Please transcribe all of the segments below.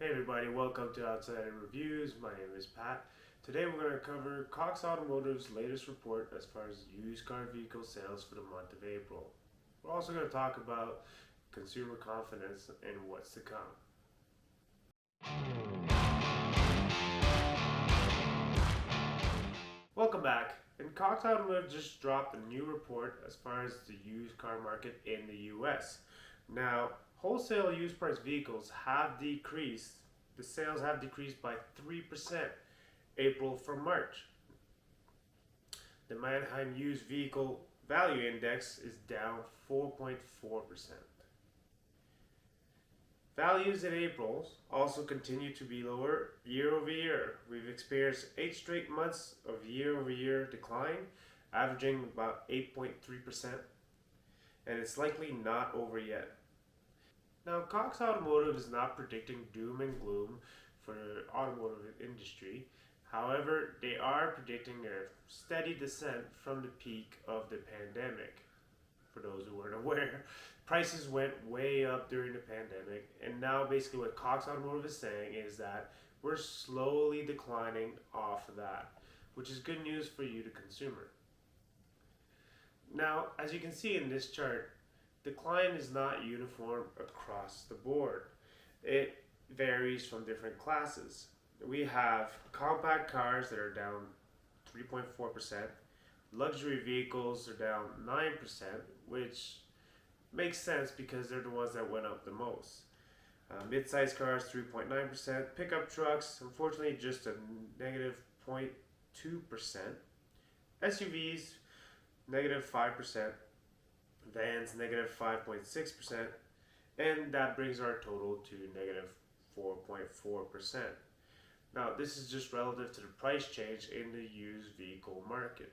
Hey everybody, welcome to Outsider Reviews. My name is Pat. Today we're going to cover Cox Automotive's latest report as far as used car vehicle sales for the month of April. We're also going to talk about consumer confidence and what's to come. Welcome back. And Cox Automotive just dropped a new report as far as the used car market in the US. Now, wholesale used price vehicles have decreased. The sales have decreased by 3% April from March. The Manheim Used Vehicle Value Index is down 4.4%. Values in April also continue to be lower year over year. We've experienced 8 straight months of year over year decline, averaging about 8.3%, and it's likely not over yet. Now, Cox Automotive is not predicting doom and gloom for the automotive industry. However, they are predicting a steady descent from the peak of the pandemic. For those who weren't aware, prices went way up during the pandemic, and now basically what Cox Automotive is saying is that we're slowly declining off of that, which is good news for you, the consumer. Now, as you can see in this chart, decline is not uniform across the board. It varies from different classes. We have compact cars that are down 3.4%. Luxury vehicles are down 9%, which makes sense because they're the ones that went up the most. Mid-size cars 3.9%. Pickup trucks, unfortunately, just a negative 0.2%. SUVs, negative 5%. Vans, negative 5.6%. And that brings our total to negative 4.4%. Now, this is just relative to the price change in the used vehicle market.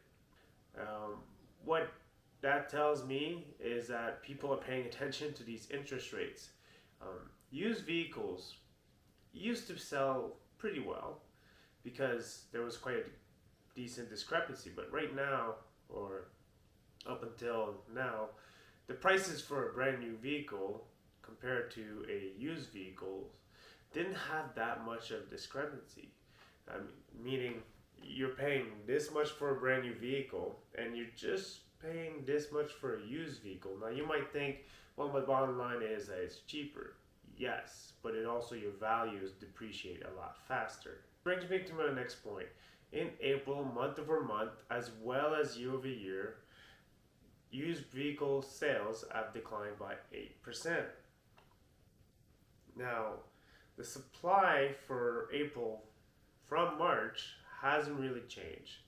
What that tells me is that people are paying attention to these interest rates. Used vehicles used to sell pretty well because there was quite a decent discrepancy, but right now, or up until now, the prices for a brand new vehicle compared to a used vehicle didn't have that much of discrepancy. Meaning you're paying this much for a brand new vehicle and you're just paying this much for a used vehicle. Now you might think, well, my bottom line is that it's cheaper. Yes, but it also your values depreciate a lot faster. Brings me to my next point. In April, month over month, as well as year over year, used vehicle sales have declined by 8%. Now, the supply for April from March hasn't really changed.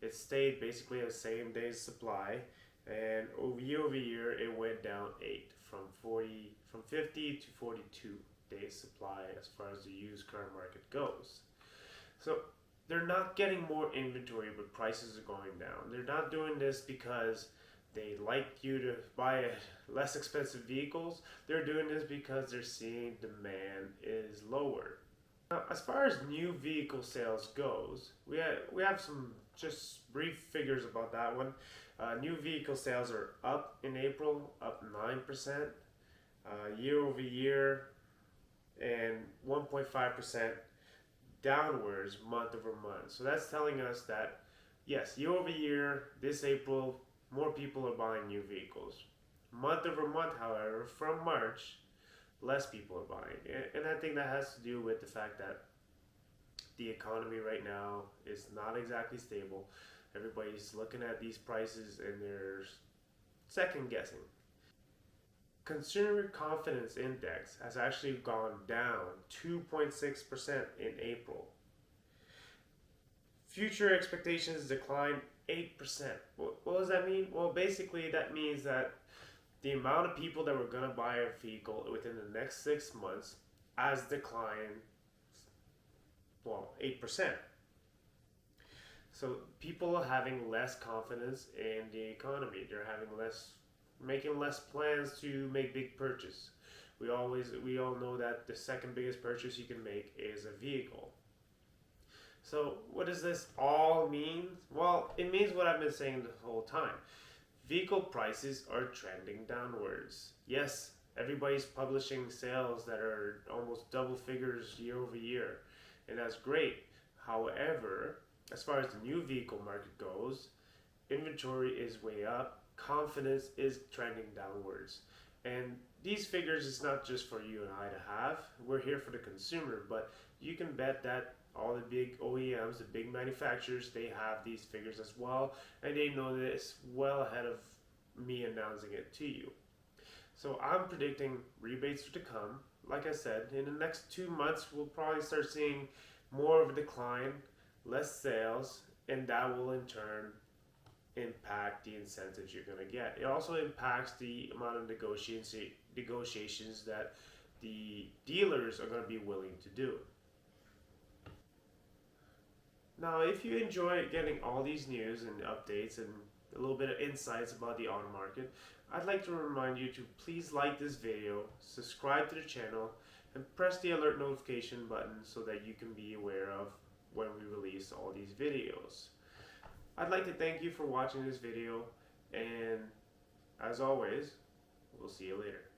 It stayed basically the same day's supply, and over year it went down 8 from 50 to 42 days supply as far as the used car market goes. So they're not getting more inventory, but prices are going down. They're not doing this because they like you to buy less expensive vehicles. They're doing this because they're seeing demand is lower. Now, as far as new vehicle sales goes, we have some just brief figures about that one. New vehicle sales are up in April, up 9% year over year, and 1.5% downwards month over month. So that's telling us that yes, year over year, this April, more people are buying new vehicles. Month over month, however, from March, less people are buying. And I think that has to do with the fact that the economy right now is not exactly stable. Everybody's looking at these prices and they're second guessing. Consumer confidence index has actually gone down 2.6% in April. Future expectations declined 8%. What does that mean? Well, basically, that means that the amount of people that were going to buy a vehicle within the next 6 months has declined, well, 8%. So people are having less confidence in the economy. They're making less plans to make big purchases. We all know that the second biggest purchase you can make is a vehicle. So what does this all mean? Well, it means what I've been saying the whole time. Vehicle prices are trending downwards. Yes, Everybody's publishing sales that are almost double figures year over year, and that's great. However, as far as the new vehicle market goes, inventory is way up, confidence is trending downwards. And these figures is not just for you and I to have. We're here for the consumer, but you can bet that all the big OEMs, the big manufacturers, they have these figures as well, and they know this well ahead of me announcing it to you. So I'm predicting rebates to come. Like I said, in the next 2 months, we'll probably start seeing more of a decline, less sales, and that will in turn impact the incentives you're going to get. It also impacts the amount of negotiations that the dealers are going to be willing to do. Now, if you enjoy getting all these news and updates and a little bit of insights about the auto market, I'd like to remind you to please like this video, subscribe to the channel, and press the alert notification button so that you can be aware of when we release all these videos. I'd like to thank you for watching this video, and as always, we'll see you later.